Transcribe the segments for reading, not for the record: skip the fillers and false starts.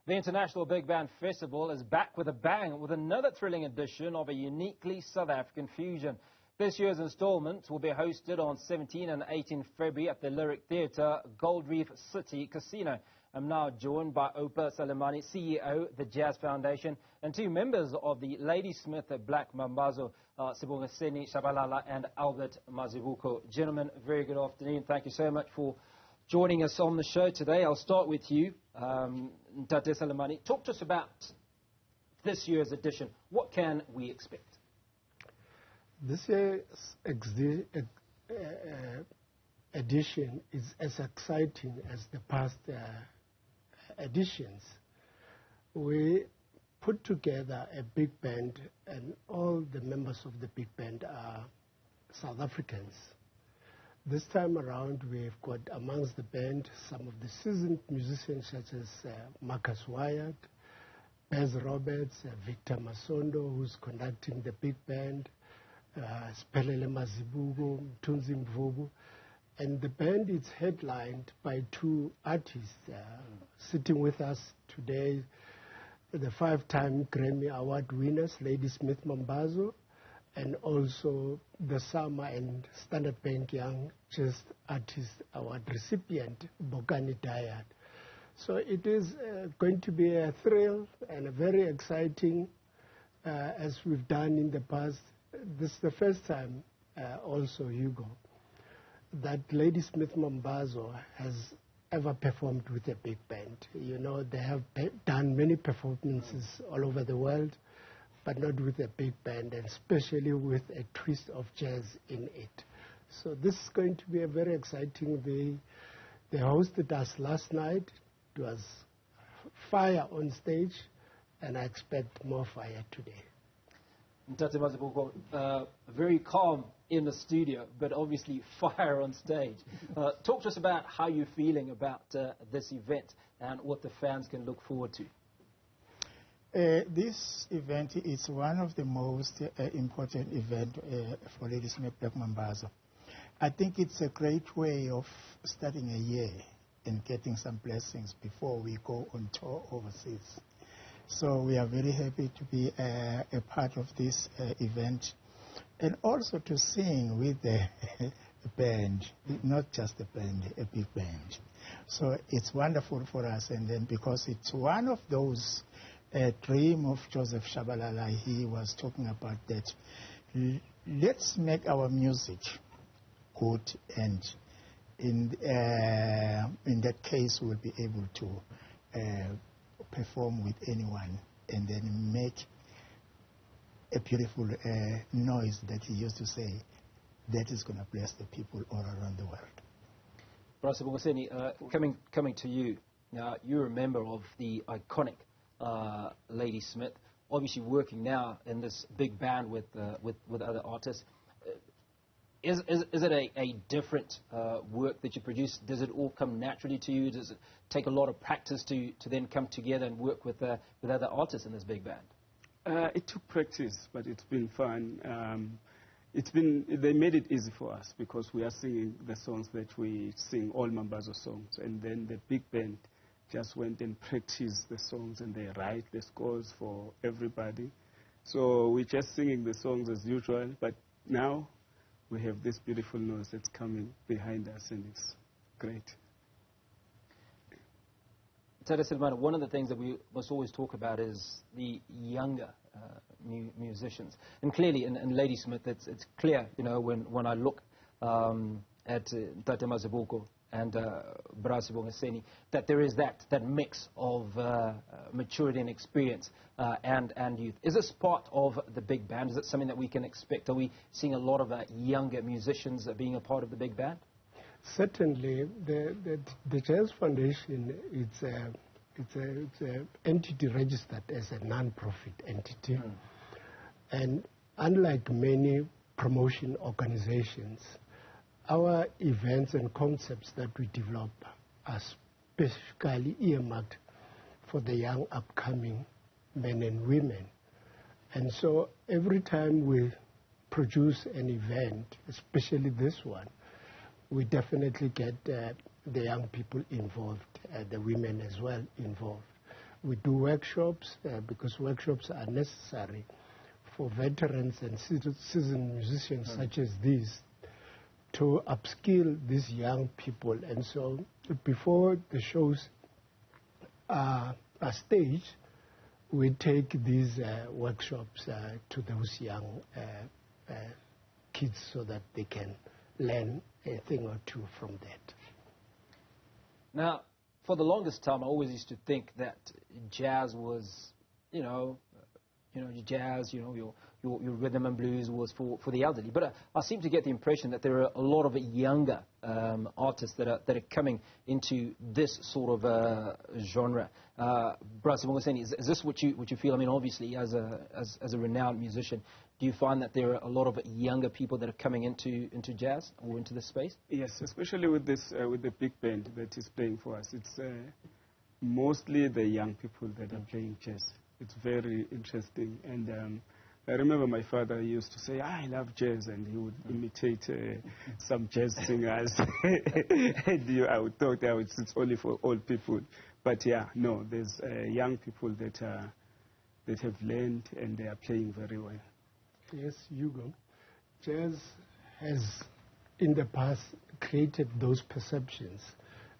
The International Big Band Festival is back with a bang with another thrilling edition of a uniquely South African fusion. This year's installment will be hosted on 17 and 18 February at the Lyric Theatre, Reef City Casino. I'm now joined by Oupa Salemane, CEO, the Jazz Foundation, and two members of the Ladysmith Black Mambazo, Sibongiseni Shabalala and Albert Mazibuko. Gentlemen, very good afternoon. Thank you so much for joining us on the show today. I'll start with you, Tate Salemane. Talk to us about this year's edition. What can we expect? This year's edition is as exciting as the past editions. We put together a big band, and all the members of the big band are South Africans. This time around, we've got amongst the band some of the seasoned musicians such as Marcus Wyatt, Bez Roberts, Victor Masondo, who's conducting the big band, Spelele Mazibuko, Tunzi Mvubu. And the band is headlined by two artists sitting with us today, the 5-time Grammy Award winners, Ladysmith Mambazo, and also the Summer and Standard Bank Young Jazz Artist Award recipient, Bokani Dayat. So it is going to be a thrill and a very exciting, as we've done in the past. This is the first time also, Hugo, that Ladysmith Mambazo has ever performed with a big band. You know, they have done many performances all over the world, but not with a big band, and especially with a twist of jazz in it. So this is going to be a very exciting. They hosted us last night. It was fire on stage, and I expect more fire today. Tate Mazibuko, very calm in the studio, but obviously fire on stage. Talk to us about how you're feeling about this event and what the fans can look forward to. This event is one of the most important events for Ladysmith Black Mambazo. I think it's a great way of starting a year and getting some blessings before we go on tour overseas. So we are very happy to be a part of this event, and also to sing with the band, not just a band, a big band. So it's wonderful for us, and then because it's one of those dream of Joseph Shabalala, he was talking about that. Let's make our music good, and in that case we'll be able to perform with anyone and then make a beautiful noise that he used to say that is going to bless the people all around the world. Sibongiseni, coming to you, now you're a member of the iconic Ladysmith, obviously working now in this big band with other artists. Is it a different work that you produce? Does it all come naturally to you? Does it take a lot of practice to then come together and work with other artists in this big band? It took practice, but it's been fun. They made it easy for us because we are singing the songs that we sing, all Mambazo songs, and then the big band just went and practiced the songs, and they write the scores for everybody. So we're just singing the songs as usual, but now we have this beautiful noise that's coming behind us, and it's great. Tate Salemane, one of the things that we must always talk about is the younger musicians. And clearly, in Ladysmith, it's clear, you know, when I look at Tate Mazibuko and Sibongiseni, that there is that mix of maturity and experience and youth. Is this part of the big band? Is it something that we can expect? Are we seeing a lot of younger musicians being a part of the big band? Certainly, the Jazz Foundation it's a entity registered as a non-profit entity, and unlike many promotion organizations, our events and concepts that we develop are specifically earmarked for the young upcoming men and women. And so every time we produce an event, especially this one, we definitely get the young people involved, the women as well involved. We do workshops because workshops are necessary for veterans and seasoned musicians such as these to upskill these young people. And so before the shows are staged, we take these workshops to those young kids so that they can learn a thing or two from that. Now, for the longest time, I always used to think that jazz was, jazz, your rhythm and blues was for the elderly. But I seem to get the impression that there are a lot of younger artists that are coming into this sort of genre. Brasibongoseni, is this what you feel? I mean, obviously, as a renowned musician, do you find that there are a lot of younger people that are coming into jazz or into this space? Yes, especially with this with the big band that is playing for us. It's mostly the young people that are playing jazz. It's very interesting. And I remember my father used to say, I love jazz, and he would imitate some jazz singers. And I would thought it's only for old people. But yeah, no, there's young people that have learned and they are playing very well. Yes, Hugo. Jazz has, in the past, created those perceptions,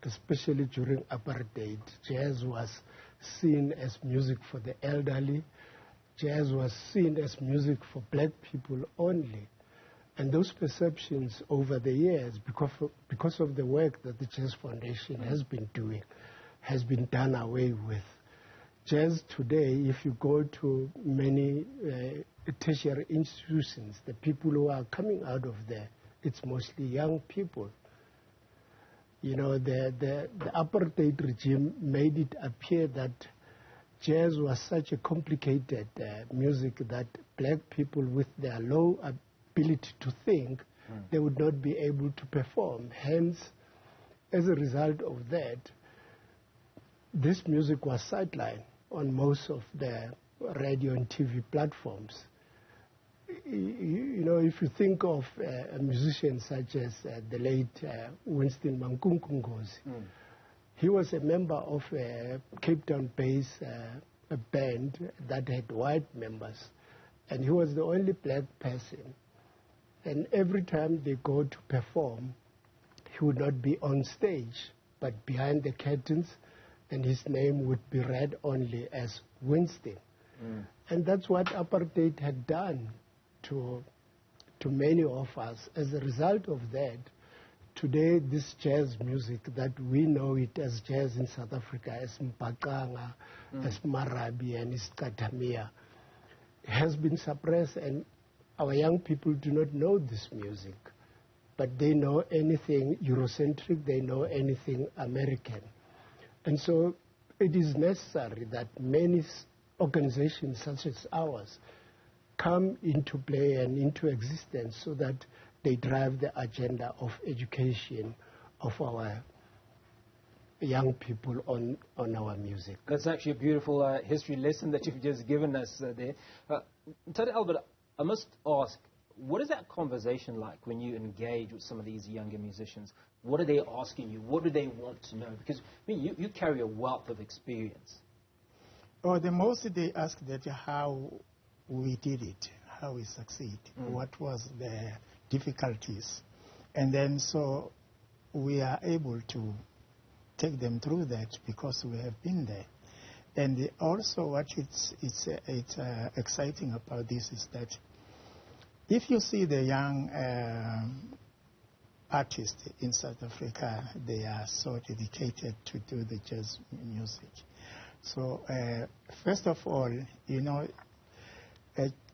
especially during apartheid. Jazz was seen as music for the elderly. Jazz was seen as music for black people only. And those perceptions over the years, because of the work that the Jazz Foundation has been doing, has been done away with. Jazz today, if you go to many tertiary institutions, the people who are coming out of there, it's mostly young people. You know, the apartheid regime made it appear that jazz was such a complicated music that black people with their low ability to think, they would not be able to perform. Hence, as a result of that, this music was sidelined on most of the radio and TV platforms. You know, if you think of a musician such as the late Winston Mankunkungozi, he was a member of a Cape Town-based band that had white members, and he was the only black person. And every time they go to perform, he would not be on stage, but behind the curtains, and his name would be read only as Winston. And that's what apartheid had done to many of us. As a result of that, today this jazz music that we know it as jazz in South Africa, as Mpaqanga, as Marabi and Iskatamia, has been suppressed, and our young people do not know this music. But they know anything Eurocentric, they know anything American. And so it is necessary that many organizations such as ours come into play and into existence so that they drive the agenda of education of our young people on our music. That's actually a beautiful history lesson that you've just given us there. Tata Albert, I must ask, what is that conversation like when you engage with some of these younger musicians? What are they asking you? What do they want to know? Because I mean, you carry a wealth of experience. Oh, the most they ask that how we did it, how we succeed, what was the difficulties. And then so we are able to take them through that because we have been there. And also what it's exciting about this is that if you see the young artists in South Africa, they are so dedicated to do the jazz music. So first of all, you know,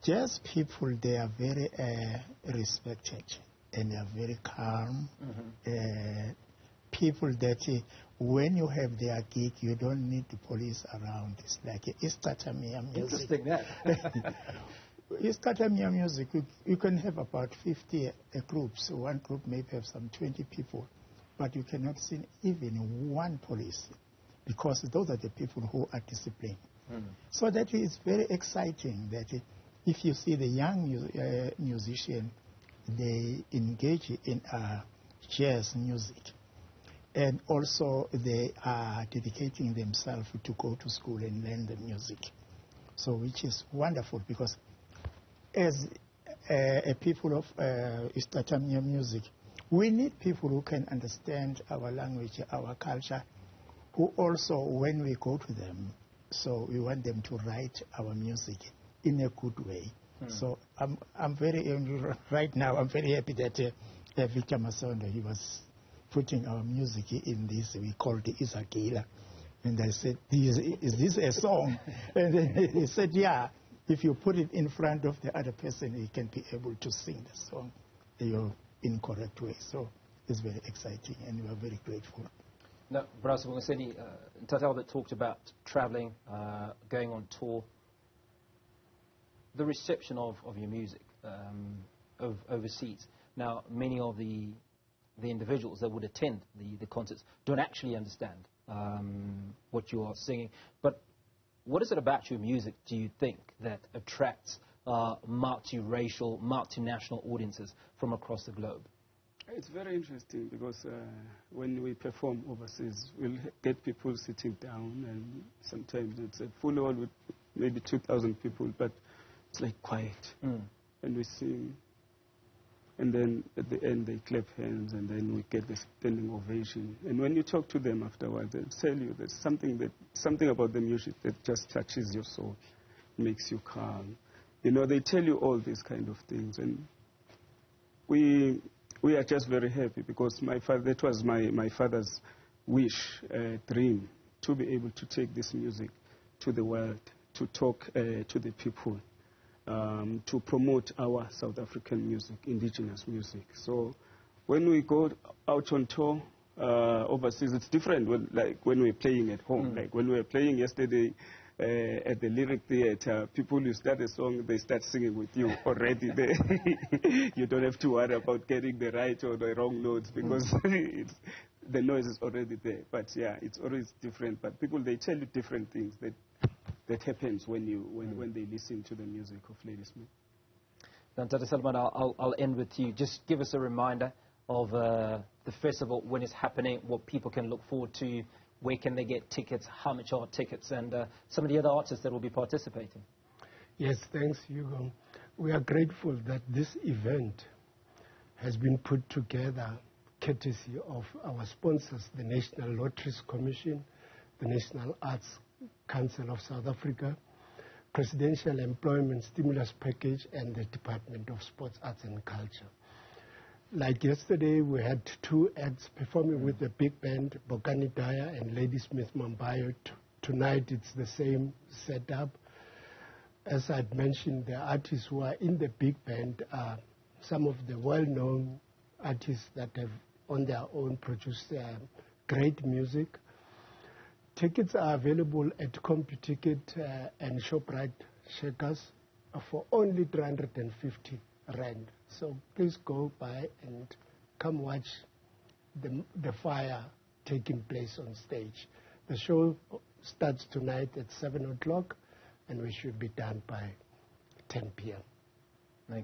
jazz people, they are very respected and they are very calm. People that when you have their gig, you don't need the police around. It's like Iskatamia music. Interesting that. Iskatamia music, you can have about 50 groups. One group may have some 20 people, but you cannot see even one police because those are the people who are disciplined. So that is very exciting that if you see the young musician, they engage in jazz music. And also they are dedicating themselves to go to school and learn the music. So which is wonderful, because as a people of Istatamiya music, we need people who can understand our language, our culture, who also, when we go to them, so we want them to write our music in a good way. So I'm very, right now, I'm very happy that Victor Masondo, he was putting our music in this, we called it Isagila. And I said, is this a song? And then he said, yeah, if you put it in front of the other person, he can be able to sing the song in correct way. So it's very exciting, and we are very grateful. Now, Brass Bungaseni, Tata Albert talked about traveling, going on tour. The reception of your music overseas. Now, many of the individuals that would attend the concerts don't actually understand what you are singing. But what is it about your music, do you think, that attracts multiracial, multinational audiences from across the globe? It's very interesting, because when we perform overseas, we'll get people sitting down, and sometimes it's a full hall with maybe 2,000 people, but it's like quiet. And we sing, and then at the end they clap hands, and then we get the standing ovation. And when you talk to them afterwards, they'll tell you there's something about the music that just touches your soul, makes you calm. You know, they tell you all these kind of things, and we are just very happy, because that was my father's wish, dream, to be able to take this music to the world, to talk to the people, to promote our South African music, indigenous music. So when we go out on tour overseas, it's different when we're playing at home. Like when we were playing yesterday at the Lyric Theatre, people, you start a song, they start singing with you already. You don't have to worry about getting the right or the wrong notes, because the noise is already there. But yeah, it's always different. But people, they tell you different things that happens when they listen to the music of Ladysmith. Now, Tata Salemane, I'll end with you. Just give us a reminder of the festival, when it's happening, what people can look forward to, where can they get tickets, how much are tickets, and some of the other artists that will be participating. Yes, thanks, Hugo. We are grateful that this event has been put together courtesy of our sponsors, the National Lotteries Commission, the National Arts Council of South Africa, Presidential Employment Stimulus Package, and the Department of Sports, Arts and Culture. Like yesterday, we had two acts performing with the big band, Bokani Daya and Ladysmith Mambazo. Tonight, it's the same setup. As I'd mentioned, the artists who are in the big band are some of the well-known artists that have on their own produced great music. Tickets are available at CompuTicket and ShopRite Checkers for only 350 Rand. So please go by and come watch the fire taking place on stage. The show starts tonight at 7 o'clock, and we should be done by 10 p.m.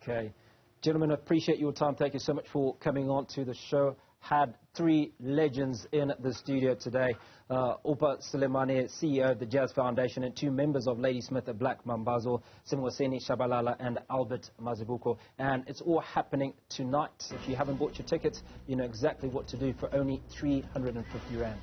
Okay. Gentlemen, I appreciate your time. Thank you so much for coming on to the show. Had three legends in the studio today. Oupa Salemane, CEO of the Jazz Foundation, and two members of Ladysmith Black Mambazo, Simwaseni Shabalala and Albert Mazibuko. And it's all happening tonight. If you haven't bought your tickets, you know exactly what to do for only 350 Rand.